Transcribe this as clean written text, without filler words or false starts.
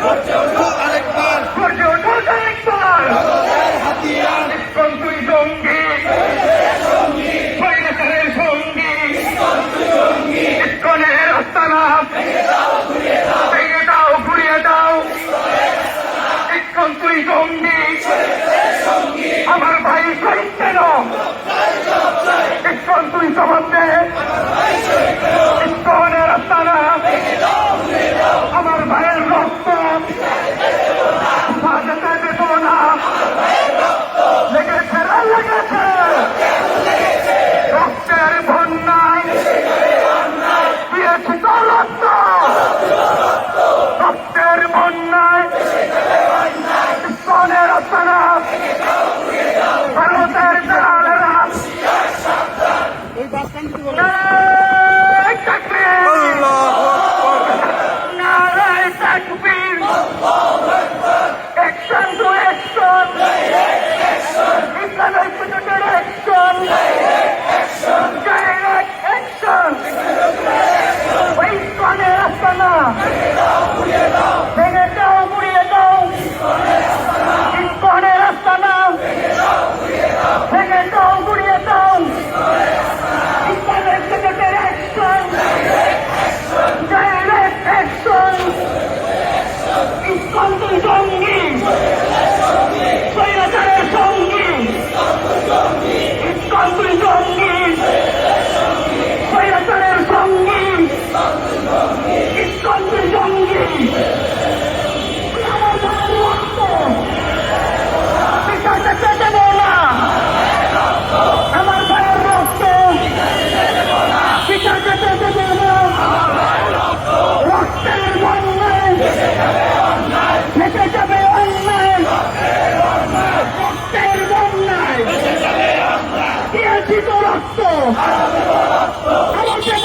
গর্জে উঠুক আরেকবার ইসকন তুই জঙ্গি স্বৈরাচারের সঙ্গী ইসকনের আস্তানা ভেঙে দাও ঘুরিয়ে দাও ইসকন তুই জঙ্গি আমার ভাই শহীদ কেন ইসকন তুই জবাব দে ইসকনের আস্তানা আমার ভাইয়ের রক্ত সাজাতে দেব না লেগেছে রক্তের বন্যায় দিয়েছি তো রক্ত রক্তের বন্যায় ইসকনের আস্তানা ভারতের দেয়ালেরা নারায় তাকবীর action to action Islamic action direct action ইসকনের আস্তানা ভেঙে দাও গুড়িয়ে দাও ইসকনের আস্তানা ভেঙে দাও গুড়িয়ে দাও Islamic action direct action ISKCON তুই জঙ্গি স্বৈরাচারের সঙ্গী ইসকন তুই জঙ্গি স্বৈরাচারের সঙ্গী ইসকন তুই জঙ্গি আমার ভাইয়ের রক্ত পিছাতে দেব না আমার ভাইয়ের রক্ত পিছাতে দেব না রক্তের বন্যায় ভেসে যাবে অন্যায় রক্তের বন্যায় দিয়েছি তো রক্ত আমাদের